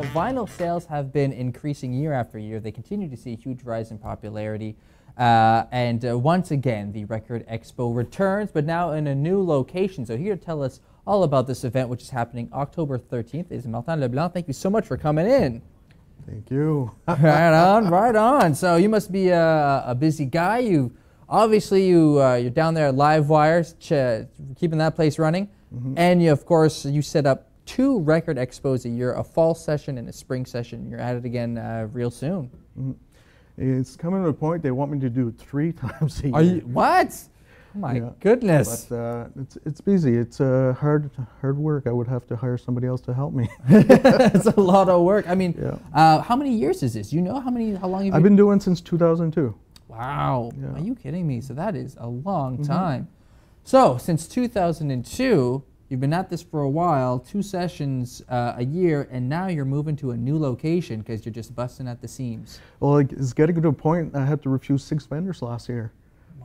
vinyl sales have been increasing year after year. They continue to see a huge rise in popularity. Once again, the Record Expo returns, but now in a new location. So here to tell us all about this event, which is happening October 13th, is LeBlanc. Thank you so much for coming in. Thank you. Right on, right on. So you must be a busy guy. You're down there at Live Wires, keeping that place running. Mm-hmm. And of course, you set up 2 Record Expos a year, a fall session and a spring session. You're at it again real soon. Mm-hmm. It's coming to a point they want me to do it 3 times a year. Are you, what? Oh my goodness. But it's busy. It's hard work. I would have to hire somebody else to help me. It's a lot of work. I mean, how many years is this? You know how long you've been? I've been doing since 2002. Wow. Yeah. Are you kidding me? So that is a long time. So since 2002, you've been at this for a while, 2 sessions a year, and now you're moving to a new location because you're just busting at the seams. Well, it's getting to a point I had to refuse 6 vendors last year.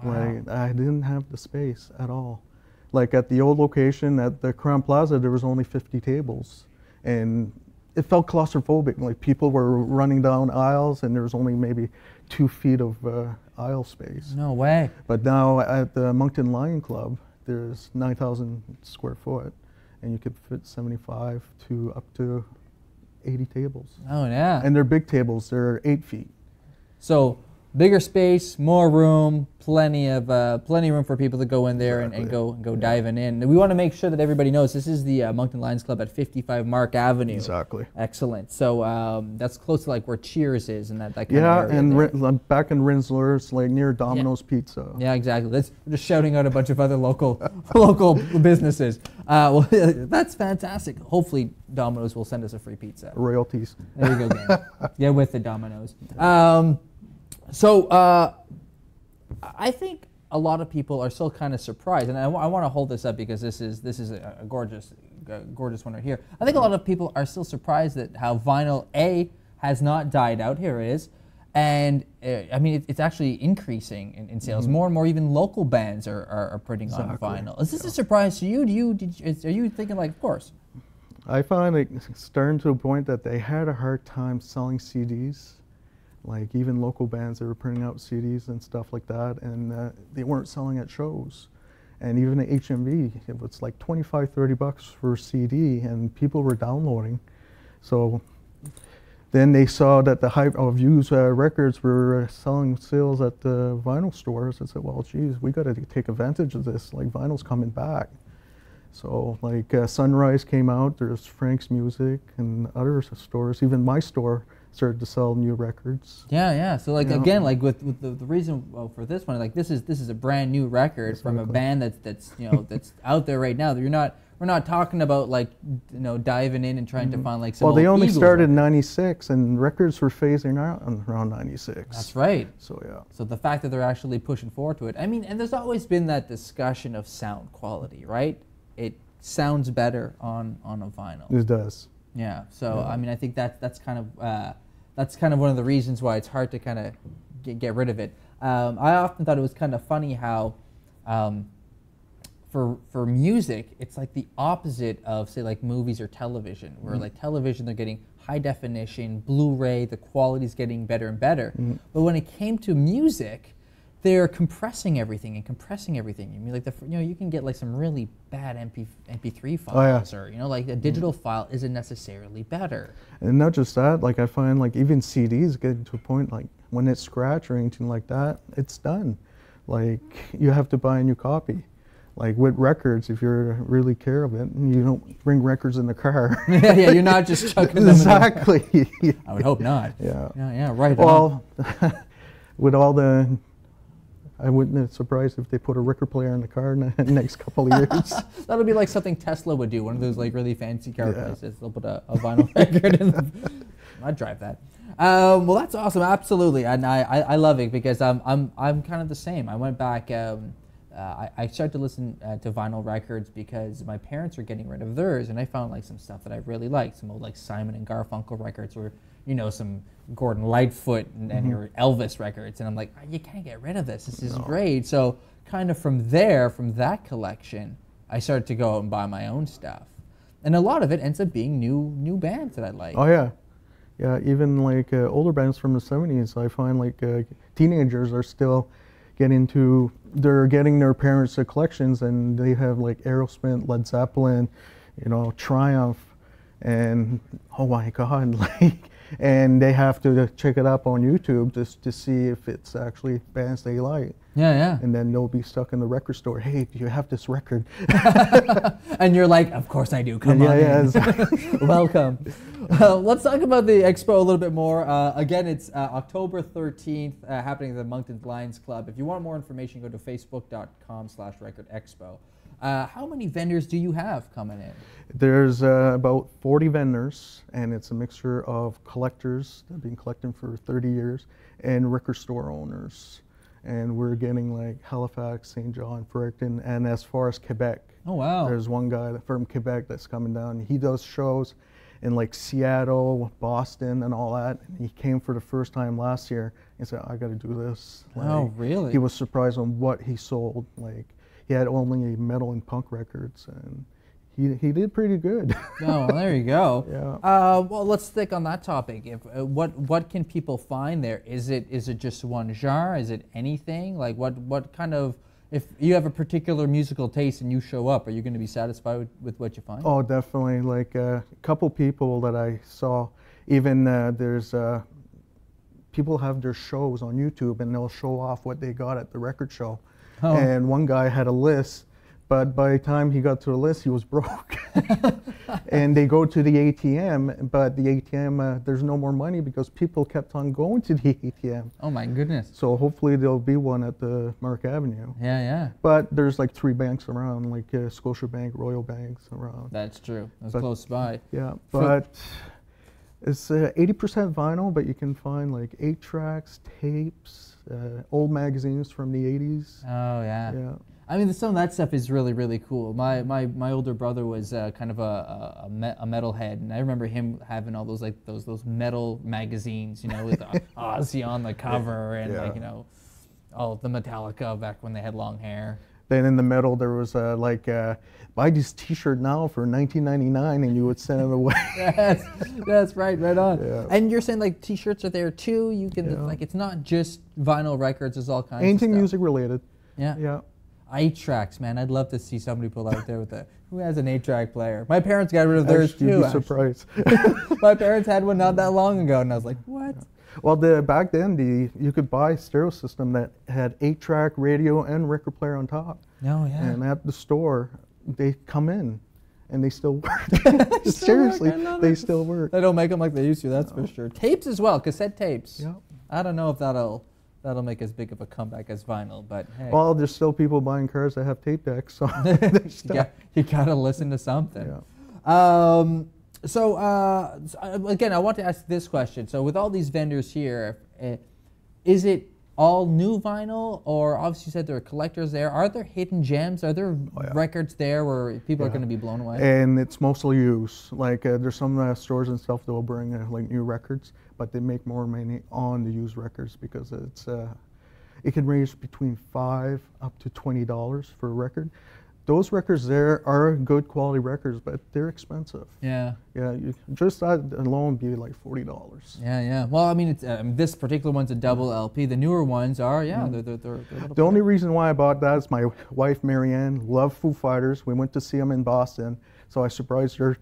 Wow. Like, I didn't have the space at all. Like at the old location at the Crown Plaza, there was only 50 tables. And it felt claustrophobic. Like people were running down aisles and there was only maybe 2 feet of aisle space. No way. But now at the Moncton Lion Club, there's 9,000 square foot and you could fit 75 to up to 80 tables. Oh yeah. And they're big tables, they're 8 feet. So bigger space, more room, plenty of room for people to go in there and go diving in. And we want to make sure that everybody knows this is the Moncton Lions Club at 55 Mark Avenue. Exactly. Excellent. So that's close to like where Cheers is and that kind of area. Yeah, and back in Rinsler's, like near Domino's Pizza. Yeah, exactly. We're just shouting out a bunch of other local businesses. Well, that's fantastic. Hopefully Domino's will send us a free pizza. Royalties. There you go, gang. Yeah, with the Domino's. So I think a lot of people are still kind of surprised, and I want to hold this up because this is a gorgeous one right here. I think a lot of people are still surprised at how vinyl has not died out. Here it is, and I mean it's actually increasing in sales. More and more, even local bands are putting on vinyl. Is this a surprise to you? Are you thinking like, of course? I find it starting to a point that they had a hard time selling CDs. Like even local bands that were printing out CDs and stuff like that, and they weren't selling at shows. And even at HMV, it was like $25–30 for a CD, and people were downloading. So then they saw that the hype of used records were selling sales at the vinyl stores, and said, well, geez, we got to take advantage of this. Like vinyl's coming back. So like Sunrise came out, there's Frank's Music and other stores, even my store started to sell new records. Yeah. So like again, like with the reason for this one, like this is a brand new record from a band that's that's out there right now. We're not talking about like diving in and trying to find like some. Well, they only Eagles started in '96, and records were phasing out around '96. That's right. So yeah. So the fact that they're actually pushing forward to it, I mean, and there's always been that discussion of sound quality, right? It sounds better on a vinyl. It does. Yeah. So I mean, I think that's kind of one of the reasons why it's hard to kind of get rid of it. I often thought it was kind of funny how for music, it's like the opposite of say like movies or television, where like television they're getting high definition, Blu-ray, the quality's getting better and better. But when it came to music, they're compressing everything. I mean, like you can get like some really bad MP3 files, or like a digital file isn't necessarily better. And not just that, like I find like even CDs getting to a point like when it's scratched or anything like that, it's done. Like you have to buy a new copy. Like with records, if you really care of it, you don't bring records in the car. Yeah, you're not just chucking them. Exactly. I would hope not. Yeah, right. Well, with all the. I wouldn't be surprised if they put a record player in the car in the next couple of years. That'll be like something Tesla would do, one of those like really fancy car places. They'll put a vinyl record in. I'd drive that. Well, that's awesome, absolutely, and I love it because I'm kind of the same. I went back. I started to listen to vinyl records because my parents were getting rid of theirs, and I found like some stuff that I really liked, some old like Simon and Garfunkel records, or some Gordon Lightfoot and your Elvis records, and I'm like, you can't get rid of this. This is great. So kind of from that collection, I started to go out and buy my own stuff, and a lot of it ends up being new bands that I like. Oh yeah. Yeah, even like older bands from the 70s, I find like teenagers are still they're getting their parents' collections, and they have like Aerosmith, Led Zeppelin, you know, Triumph, and oh my God, like, and they have to check it up on YouTube just to see if it's actually bands they like. Yeah, yeah. And then they'll be stuck in the record store. Hey, do you have this record? And you're like, of course I do. Come on. Yeah, in. exactly. Welcome. Let's talk about the expo a little bit more. Again, it's October 13th, happening at the Moncton Lions Club. If you want more information, go to facebook.com/Record Expo. How many vendors do you have coming in? There's about 40 vendors, and it's a mixture of collectors that have been collecting for 30 years and record store owners. And we're getting like Halifax, St. John, Fredericton, and as far as Quebec. Oh, wow. There's one guy from Quebec that's coming down. He does shows in like Seattle, Boston, and all that. And he came for the first time last year and said, I got to do this. Like, oh, really? He was surprised on what he sold. Like, he had only metal and punk records, and he did pretty good. Oh, well, there you go. Yeah. Well, let's stick on that topic. If what can people find there? Is it just one genre? Is it anything? Like what kind of, if you have a particular musical taste and you show up, are you going to be satisfied with what you find? Oh, definitely. Like a couple people that I saw, even there's people have their shows on YouTube and they'll show off what they got at the record show. Oh. And one guy had a list, but by the time he got to the list, he was broke. And they go to the ATM, but the ATM, there's no more money because people kept on going to the ATM. Oh my goodness. So hopefully there'll be one at the Mark Avenue. Yeah, yeah. But there's like 3 banks around, like Scotiabank, Royal Banks around. That's true. That's close by. Yeah, but it's 80% vinyl, but you can find like 8 tracks, tapes, old magazines from the 80s. Oh, yeah. Yeah. I mean, some of that stuff is really, really cool. My older brother was kind of a metalhead, and I remember him having all those like those metal magazines, you know, with Ozzy on the cover, and like, you know, all of the Metallica back when they had long hair. Then in the metal there was buy this T-shirt now for $19.99, and you would send it away. Yes, that's right on. Yeah. And you're saying like T-shirts are there too. You can like, it's not just vinyl records. There's all kinds. Anything of stuff. music related. Yeah. Yeah. 8 tracks, man. I'd love to see somebody pull out there with who has an 8-track player. My parents got rid of theirs too. You'd be surprised. My parents had one not that long ago, and I was like, what? Well, back then you could buy a stereo system that had 8-track radio and record player on top. Oh yeah. And at the store, they come in, and they still work. Seriously, they still work. They don't make them like they used to. That's for sure. Tapes as well, cassette tapes. Yeah. I don't know if that'll make as big of a comeback as vinyl, but hey. Well, there's still people buying cars that have tape decks, so you gotta listen to something. Yeah. So again, I want to ask this question. So with all these vendors here, is it all new vinyl, or obviously you said there are collectors there? Are there hidden gems? Are there records there where people are going to be blown away? And it's mostly used. Like there's some stores and stuff that will bring like new records, but they make more money on the used records because it can range between $5 up to $20 for a record. Those records there are good quality records, but they're expensive. Yeah. Yeah, just that alone be like $40. Yeah, yeah. Well, I mean, it's this particular one's a double LP. The newer ones are, they're the only reason why I bought that is my wife Marianne loved Foo Fighters. We went to see them in Boston, so I surprised her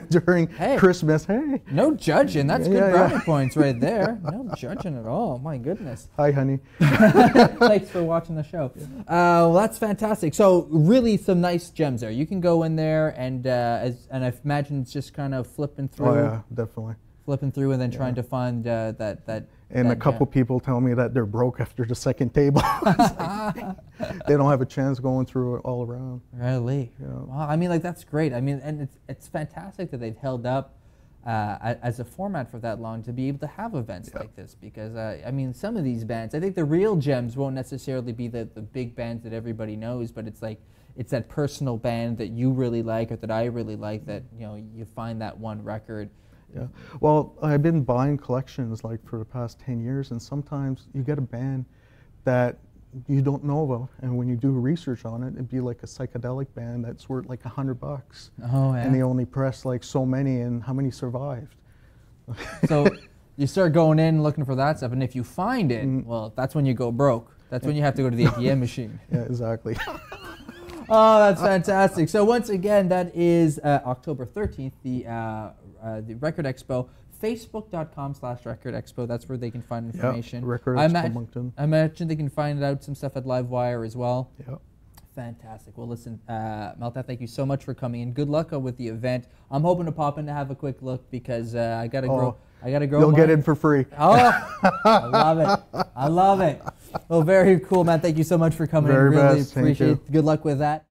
during Christmas. Hey, no judging. That's good brownie points right there. No judging at all. My goodness. Hi, honey. Thanks for watching the show. Well, that's fantastic. So really, some nice gems there. You can go in there and I imagine it's just kind of flipping through. Oh yeah, definitely. Flipping through and then trying to find that. And a couple people tell me that they're broke after the second table. They don't have a chance going through it all around. Really? Yeah. Well, I mean, like, that's great. I mean, and it's fantastic that they've held up as a format for that long to be able to have events like this, because, I mean, some of these bands, I think the real gems won't necessarily be the big bands that everybody knows, but it's like, it's that personal band that you really like or that I really like that, you know, you find that one record. Yeah, well, I've been buying collections like for the past 10 years, and sometimes you get a band that you don't know about, and when you do research on it, it'd be like a psychedelic band that's worth like $100. Oh, yeah. And they only pressed like so many, and how many survived? So you start going in looking for that stuff, and if you find it, well, that's when you go broke. That's when you have to go to the ATM machine. Yeah, exactly. Oh, that's fantastic. So once again, that is October 13th, the Record Expo. Facebook.com/Record Expo. That's where they can find information. Yep, Record Expo Moncton. I imagine they can find out some stuff at Livewire as well. Yep. Fantastic. Well, listen, Malta, thank you so much for coming in. Good luck with the event. I'm hoping to pop in to have a quick look because I gotta grow. I gotta grow. You'll get in for free. Oh, I love it. I love it. Well, very cool, man. Thank you so much for coming in. Really appreciate it. Good luck with that.